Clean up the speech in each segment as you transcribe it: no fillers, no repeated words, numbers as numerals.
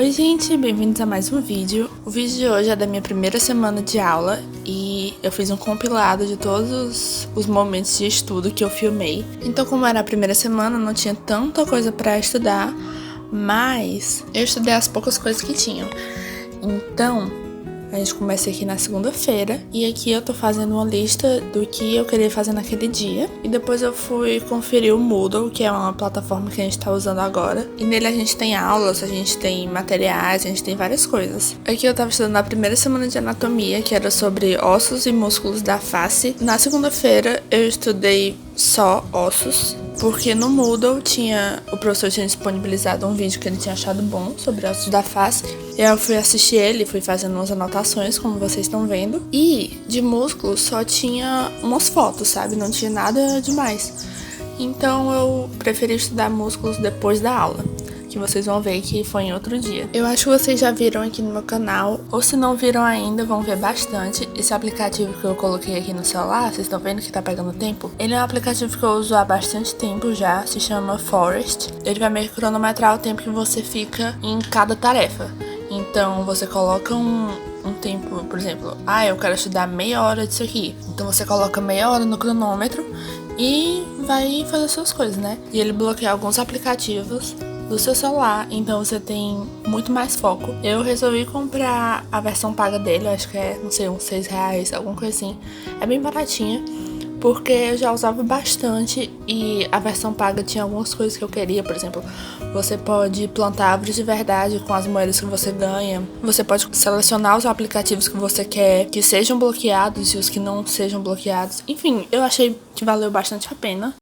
Oi gente, bem-vindos a mais um vídeo. O vídeo de hoje é da minha primeira semana de aula e eu fiz um compilado de todos os momentos de estudo que eu filmei. Então, como era a primeira semana, não tinha tanta coisa pra estudar, mas eu estudei as poucas coisas que tinham. Então, a gente começa aqui na segunda-feira e aqui eu tô fazendo uma lista do que eu queria fazer naquele dia. E depois eu fui conferir o Moodle, que é uma plataforma que a gente tá usando agora. E nele a gente tem aulas, a gente tem materiais, a gente tem várias coisas. Aqui eu tava estudando a primeira semana de anatomia, que era sobre ossos e músculos da face. Na segunda-feira eu estudei só ossos, porque no Moodle o professor tinha disponibilizado um vídeo que ele tinha achado bom sobre ossos da face. E aí eu fui assistir ele, fui fazendo umas anotações, como vocês estão vendo. E de músculos só tinha umas fotos, sabe? Não tinha nada demais. Então eu preferi estudar músculos depois da aula, que vocês vão ver que foi em outro dia. Eu acho que vocês já viram aqui no meu canal, ou se não viram ainda, vão ver bastante. Esse aplicativo que eu coloquei aqui no celular, vocês estão vendo que tá pegando tempo? Ele é um aplicativo que eu uso há bastante tempo já, se chama Forest. Ele vai meio que cronometrar o tempo que você fica em cada tarefa. Então você coloca um tempo, por exemplo, eu quero estudar meia hora disso aqui. Então você coloca meia hora no cronômetro e vai fazer suas coisas, né? E ele bloqueia alguns aplicativos do seu celular, então você tem muito mais foco. Eu resolvi comprar a versão paga dele, acho que é, não sei, uns R$6, alguma coisa assim. É bem baratinha, porque eu já usava bastante e a versão paga tinha algumas coisas que eu queria. Por exemplo, você pode plantar árvores de verdade com as moedas que você ganha. Você pode selecionar os aplicativos que você quer que sejam bloqueados e os que não sejam bloqueados. Enfim, eu achei que valeu bastante a pena.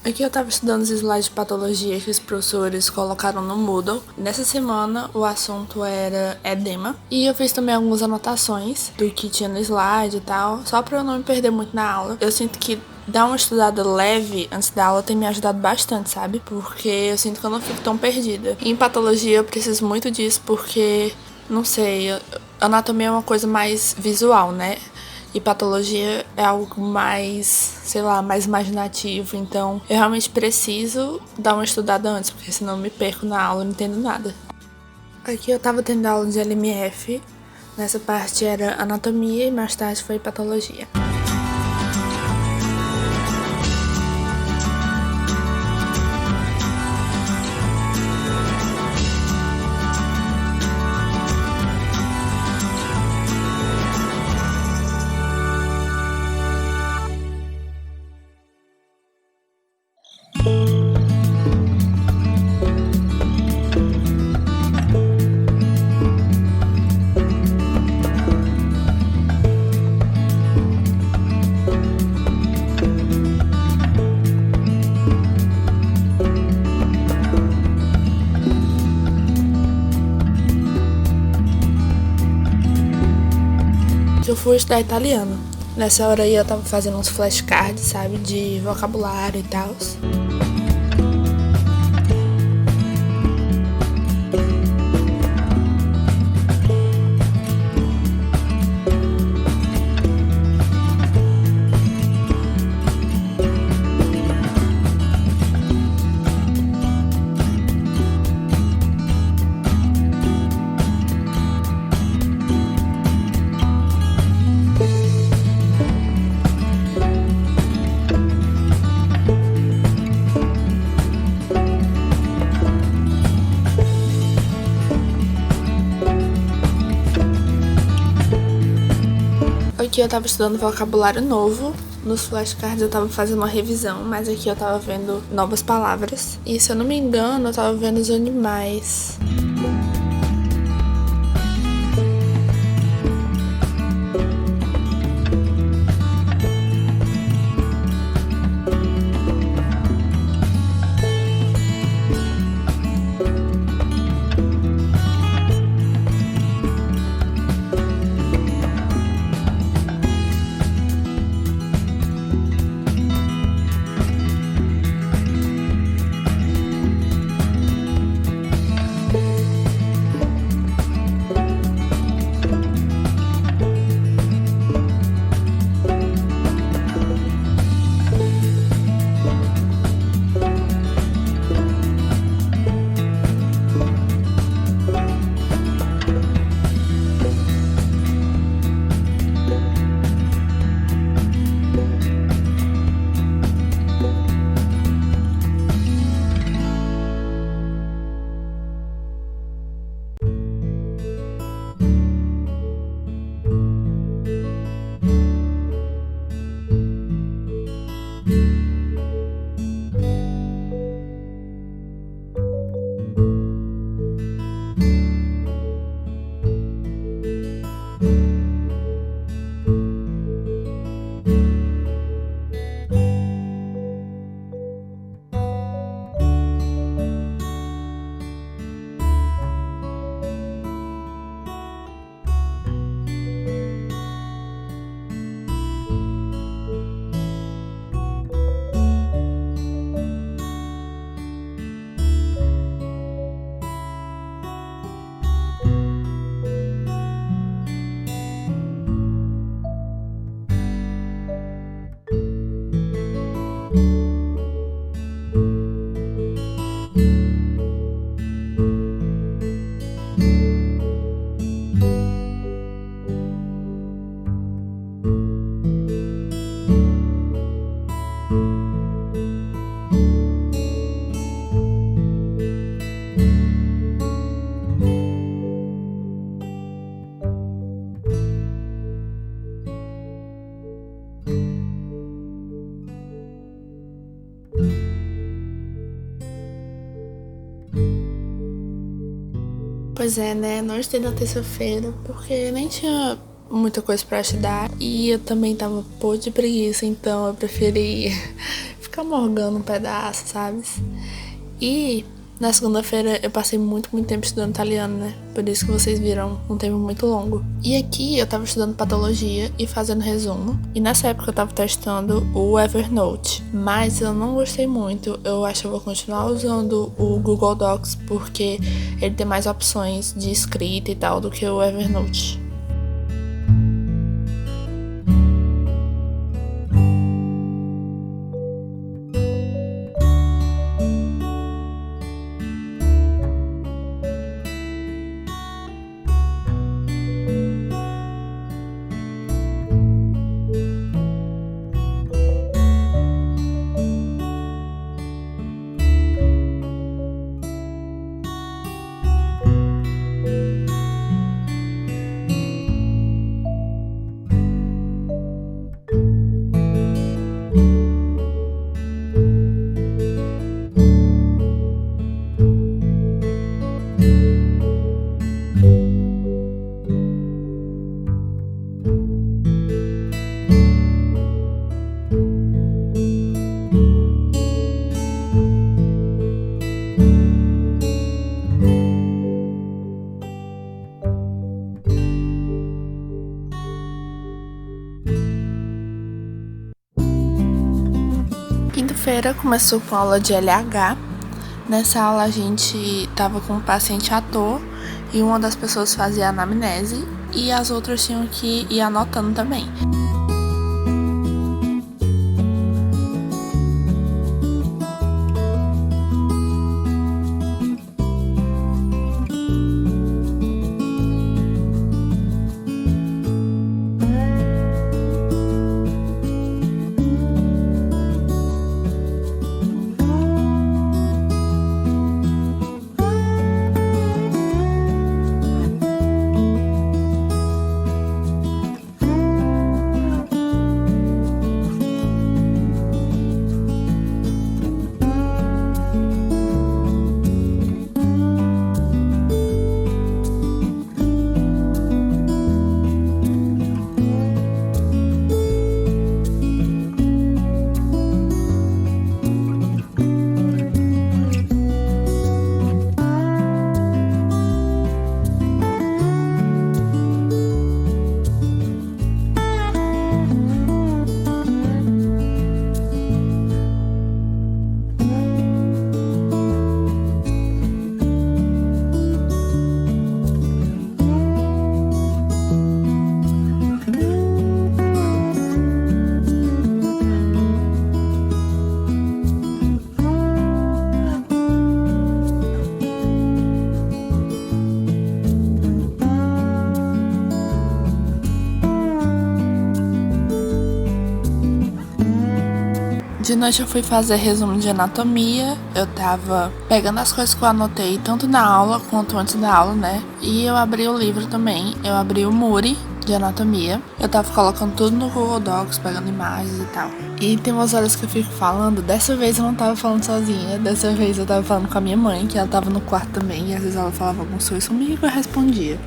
Aqui eu tava estudando os slides de patologia que os professores colocaram no Moodle. Nessa semana o assunto era edema. E eu fiz também algumas anotações do que tinha no slide e tal, só pra eu não me perder muito na aula. Eu sinto que dar uma estudada leve antes da aula tem me ajudado bastante, sabe? Porque eu sinto que eu não fico tão perdida. E em patologia eu preciso muito disso porque, não sei, anatomia é uma coisa mais visual, né? E patologia é algo mais, sei lá, mais imaginativo. Então, eu realmente preciso dar uma estudada antes, porque senão eu me perco na aula e não entendo nada. Aqui eu tava tendo aula de LMF. Nessa parte era anatomia e mais tarde foi patologia. Eu fui estudar italiano. Nessa hora aí eu tava fazendo uns flashcards, sabe, de vocabulário e tal. Aqui eu tava estudando vocabulário novo. Nos flashcards eu tava fazendo uma revisão, mas aqui eu tava vendo novas palavras. E se eu não me engano, eu tava vendo os animais. Pois é, né? Não estudei na terça-feira porque nem tinha muita coisa pra estudar e eu também tava pô de preguiça, então eu preferi ficar morgando um pedaço, sabe? E na segunda-feira eu passei muito tempo estudando italiano, né? Por isso que vocês viram um tempo muito longo. E aqui eu tava estudando patologia e fazendo resumo. E nessa época eu tava testando o Evernote. Mas eu não gostei muito. Eu acho que eu vou continuar usando o Google Docs porque ele tem mais opções de escrita e tal do que o Evernote. Quinta-feira começou com aula de LH. Nessa aula a gente tava com um paciente ator e uma das pessoas fazia anamnese e as outras tinham que ir anotando também. De noite eu fui fazer resumo de anatomia, eu tava pegando as coisas que eu anotei tanto na aula quanto antes da aula, né? E eu abri o livro também, eu abri o Muri, de anatomia. Eu tava colocando tudo no Google Docs, pegando imagens e tal. E tem umas horas que eu fico falando. Dessa vez eu não tava falando sozinha. Dessa vez eu tava falando com a minha mãe, que ela tava no quarto também. E às vezes ela falava algumas coisas comigo e eu respondia.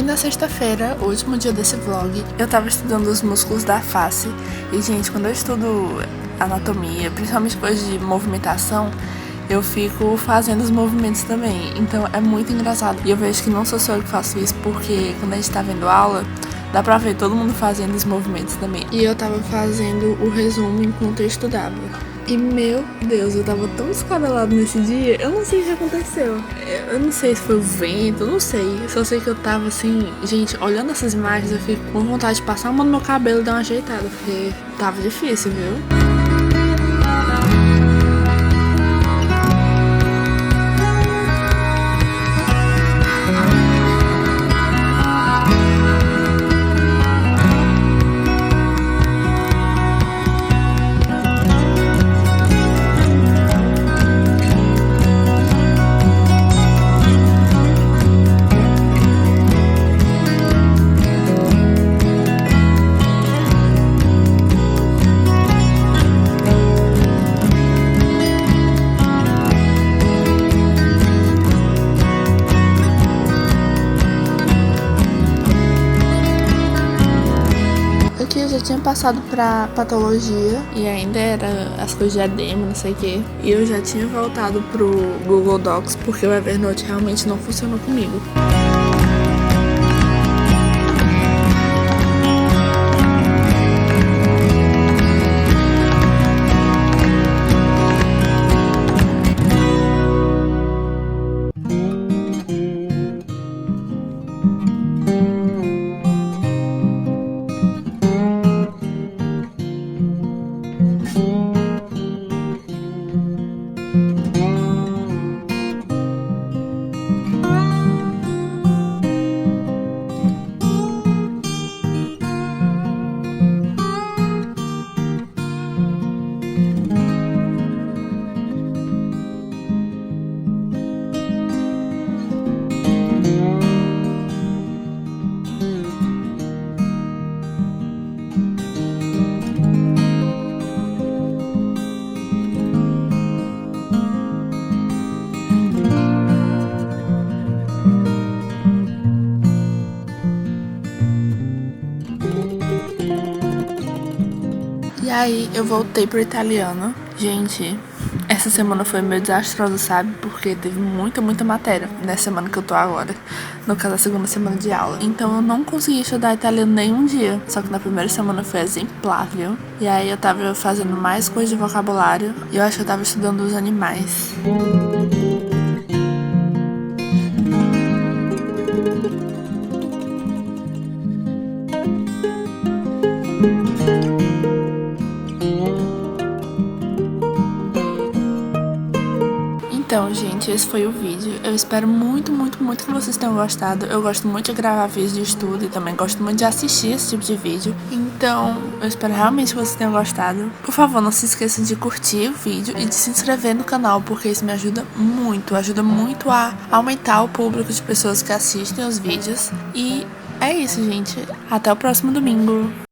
Na sexta-feira, o último dia desse vlog, eu tava estudando os músculos da face. E, gente, quando eu estudo anatomia, principalmente coisas de movimentação, eu fico fazendo os movimentos também. Então é muito engraçado. E eu vejo que não sou só eu que faço isso, porque quando a gente tá vendo aula, dá pra ver todo mundo fazendo os movimentos também. E eu tava fazendo o resumo enquanto eu estudava. E, meu Deus, eu tava tão descabelado nesse dia, eu não sei o que aconteceu. Eu não sei se foi o vento, eu não sei. Eu só sei que eu tava assim, gente, olhando essas imagens, eu fico com vontade de passar a mão no meu cabelo e dar uma ajeitada, porque tava difícil, viu? Eu já tinha passado pra patologia e ainda era as coisas de edema, não sei o que. E eu já tinha voltado pro Google Docs porque o Evernote realmente não funcionou comigo. E aí eu voltei pro italiano. Gente, essa semana foi meio desastrosa, sabe? Porque teve muita matéria nessa semana que eu tô agora. No caso, a segunda semana de aula. Então eu não consegui estudar italiano nenhum dia. Só que na primeira semana foi exemplar, viu? E aí eu tava fazendo mais coisas de vocabulário. E eu acho que eu tava estudando os animais. Então, gente, esse foi o vídeo. Eu espero muito que vocês tenham gostado. Eu gosto muito de gravar vídeos de estudo e também gosto muito de assistir esse tipo de vídeo. Então, eu espero realmente que vocês tenham gostado. Por favor, não se esqueçam de curtir o vídeo e de se inscrever no canal, porque isso me ajuda muito a aumentar o público de pessoas que assistem os vídeos. E é isso, gente. Até o próximo domingo.